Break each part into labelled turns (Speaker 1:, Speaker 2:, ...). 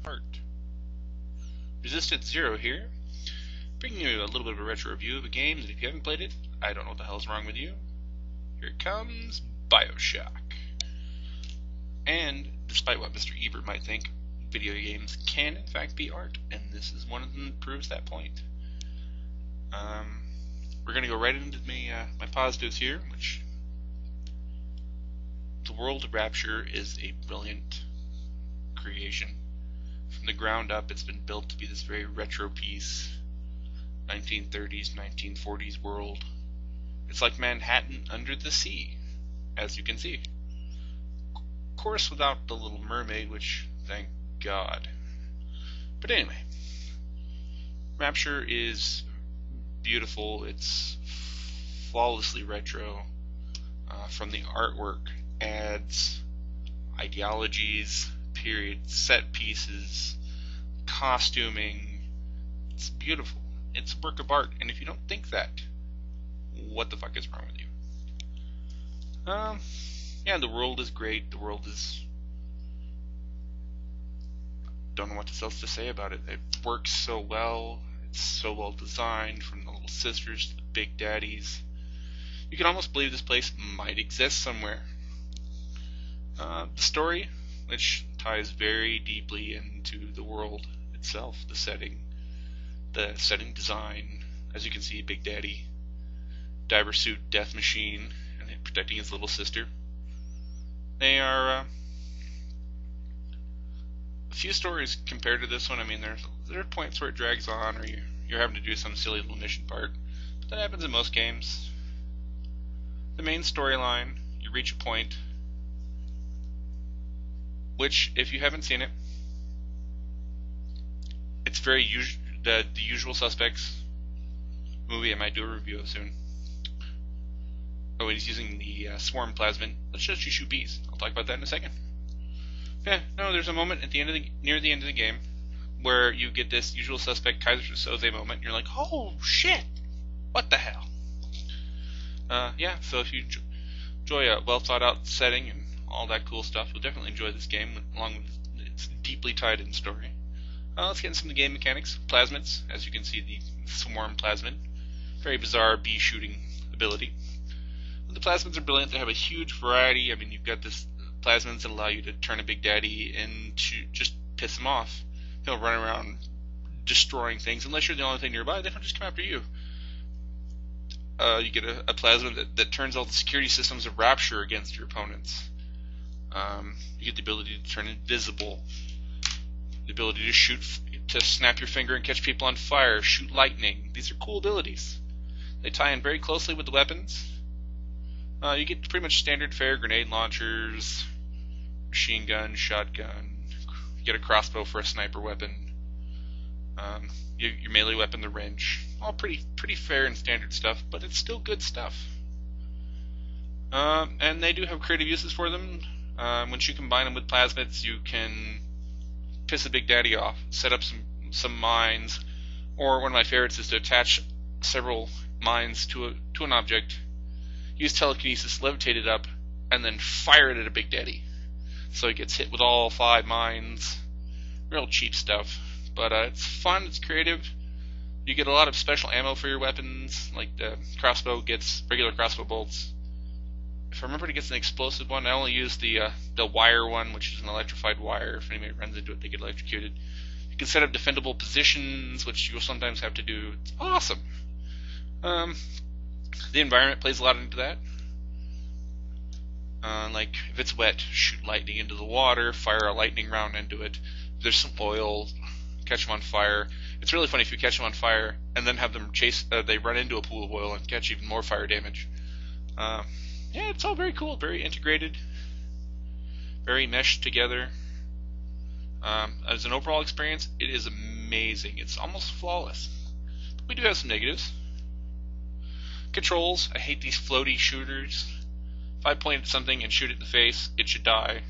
Speaker 1: apart. Resistance Zero here, bringing you a little bit of a retro review of a game that if you haven't played it, I don't know what the hell's wrong with you. Here it comes, Bioshock. And despite what Mr. Ebert might think, video games can in fact be art, and this is one of them that proves that point. We're going to go right into my positives here, which the world of Rapture is a brilliant creation. From the ground up, it's been built to be this very retro piece, 1930s, 1940s world. It's like Manhattan under the sea, as you can see. Of course, without the Little Mermaid, which, thank God. But anyway, Rapture is beautiful. It's flawlessly retro. From the artwork, ads, ideologies, periods, set pieces, costuming. It's beautiful. It's a work of art, and if you don't think that, what the fuck is wrong with you? Yeah, the world is great. The world is... don't know what else to say about it. It works so well. It's so well designed, from the little sisters to the big daddies. You can almost believe this place might exist somewhere. The story, which ties very deeply into the world itself, the setting design. As you can see, Big Daddy, diver suit, death machine, and protecting his little sister. They are a few stories compared to this one. I mean, there are points where it drags on, or you're having to do some silly little mission part, but that happens in most games. The main storyline, you reach a point which, if you haven't seen it, it's very the Usual Suspects movie. I might do a review of soon. Oh, he's using the swarm plasmid. Let's just shoot bees. I'll talk about that in a second. Yeah, no, there's a moment at the end of near the end of the game where you get this Usual Suspect Kaiser Soze moment, and you're like, oh shit, what the hell? Yeah, so if you enjoy a well thought out setting and all that cool stuff, you'll definitely enjoy this game, along with its deeply tied in story. Let's get into some of the game mechanics. Plasmids, as you can see, the swarm plasmid, very bizarre bee shooting ability. The plasmids are brilliant. They have a huge variety. I mean, you've got this plasmids that allow you to turn a Big Daddy into just piss him off. He'll run around destroying things. Unless you're the only thing nearby, they don't just come after you. You get a plasmid that turns all the security systems of Rapture against your opponents. You get the ability to turn invisible, the ability to snap your finger and catch people on fire, shoot lightning. These are cool abilities. They tie in very closely with the weapons. You get pretty much standard fare grenade launchers, machine gun, shotgun. You get a crossbow for a sniper weapon. Your melee weapon, the wrench. All pretty fair and standard stuff, but it's still good stuff. And they do have creative uses for them. Once you combine them with plasmids, you can piss a Big Daddy off, set up some mines, or one of my favorites is to attach several mines to an object, use telekinesis, levitate it up, and then fire it at a Big Daddy. So it gets hit with all 5 mines. Real cheap stuff, but it's fun, it's creative. You get a lot of special ammo for your weapons, like the crossbow gets regular crossbow bolts. If I remember, it gets an explosive one. I only use the wire one, which is an electrified wire. If anybody runs into it, they get electrocuted. You can set up defendable positions, which you'll sometimes have to do. It's awesome. The environment plays a lot into that. Like, if it's wet, shoot lightning into the water, fire a lightning round into it. If there's some oil, catch them on fire. It's really funny if you catch them on fire and then have them they run into a pool of oil and catch even more fire damage. Yeah, it's all very cool, very integrated, very meshed together. As an overall experience, it is amazing. It's almost flawless. But we do have some negatives. Controls, I hate these floaty shooters. If I point at something and shoot it in the face, it should die.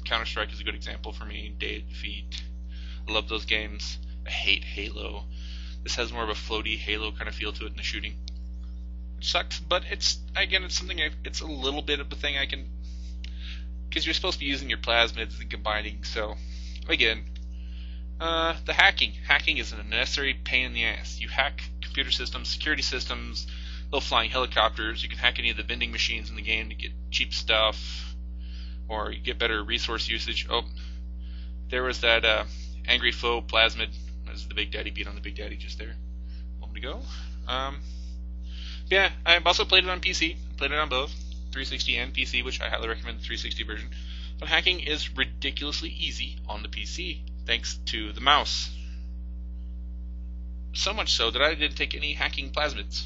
Speaker 1: Counter-Strike is a good example for me. Day of Defeat. I love those games. I hate Halo. This has more of a floaty Halo kind of feel to it in the shooting. Which sucks, but it's something, it's a little bit of a thing I can, because you're supposed to be using your plasmids and combining, so, again, The hacking. Hacking is a necessary pain in the ass. You hack computer systems, security systems, little flying helicopters. You can hack any of the vending machines in the game to get cheap stuff, or you get better resource usage. Oh, there was that angry foe plasmid. As the Big Daddy beat on the Big Daddy just there a moment ago. Yeah, I've also played it on PC. Played it on both 360 and PC, which I highly recommend the 360 version. But hacking is ridiculously easy on the PC, thanks to the mouse. So much so that I didn't take any hacking plasmids,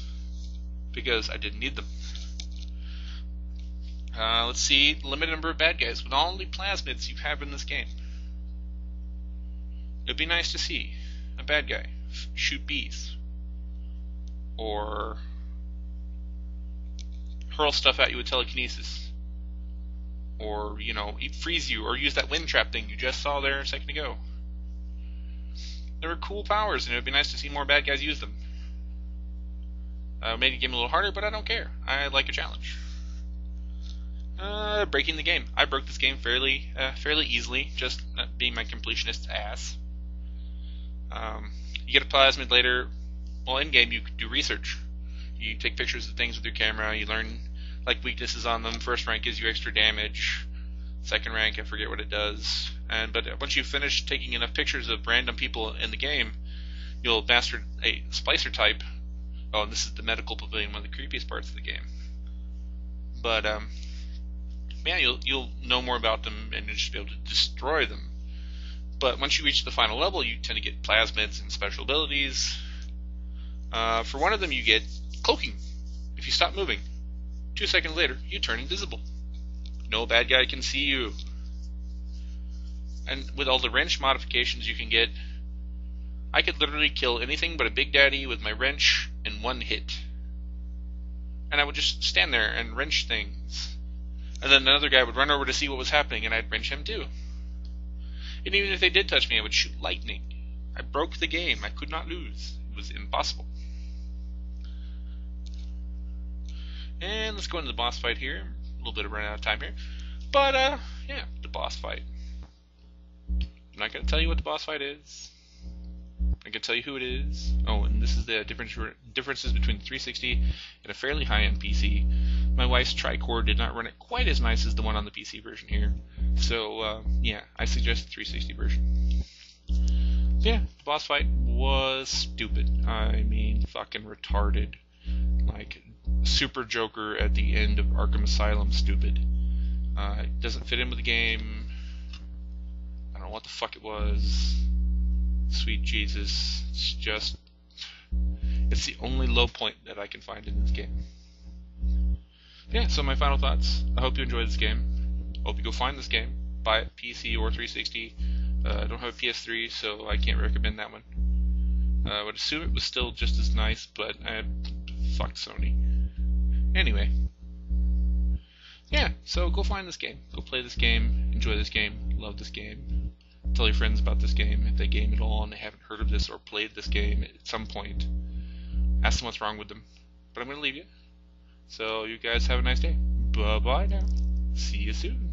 Speaker 1: because I didn't need them. Let's see, limited number of bad guys. With all the plasmids you have in this game, it'd be nice to see a bad guy shoot bees, or hurl stuff at you with telekinesis, or, freeze you, or use that wind trap thing you just saw there a second ago. They were cool powers, and it would be nice to see more bad guys use them. Made the game a little harder, but I don't care. I like a challenge. Breaking the game. I broke this game fairly easily, just being my completionist ass. You get a plasmid later. Well, in game you do research. You take pictures of things with your camera. You learn weaknesses on them. First rank gives you extra damage. Second rank, I forget what it does. But once you finish taking enough pictures of random people in the game, you'll master a splicer type. Oh, and this is the medical pavilion, one of the creepiest parts of the game. But you'll know more about them and you'll just be able to destroy them. But once you reach the final level, you tend to get plasmids and special abilities. For one of them, you get cloaking. If you stop moving, 2 seconds later, you turn invisible. No bad guy can see you. And with all the wrench modifications you can get, I could literally kill anything but a Big Daddy with my wrench in one hit. And I would just stand there and wrench things. And then another guy would run over to see what was happening, and I'd wrench him too. And even if they did touch me, I would shoot lightning. I broke the game. I could not lose. It was impossible. And let's go into the boss fight here. A little bit of running out of time here. But, yeah, the boss fight. I'm not going to tell you what the boss fight is. I can tell you who it is. Oh, and this is the differences between the 360 and a fairly high-end PC. My wife's tricore did not run it quite as nice as the one on the PC version here. So, yeah, I suggest the 360 version. Yeah, the boss fight was stupid. I mean, fucking retarded. Like, Super Joker at the end of Arkham Asylum stupid. It doesn't fit in with the game. I don't know what the fuck it was. Sweet Jesus. It's the only low point that I can find in this game. Yeah, so my final thoughts. I hope you enjoyed this game. Hope you go find this game. Buy it, PC or 360. I don't have a PS3, so I can't recommend that one. I would assume it was still just as nice, but fuck Sony. Anyway. Yeah, so go find this game. Go play this game. Enjoy this game. Love this game. Tell your friends about this game if they game at all and they haven't heard of this or played this game at some point. Ask them what's wrong with them. But I'm going to leave you. So you guys have a nice day. Bye-bye now. See you soon.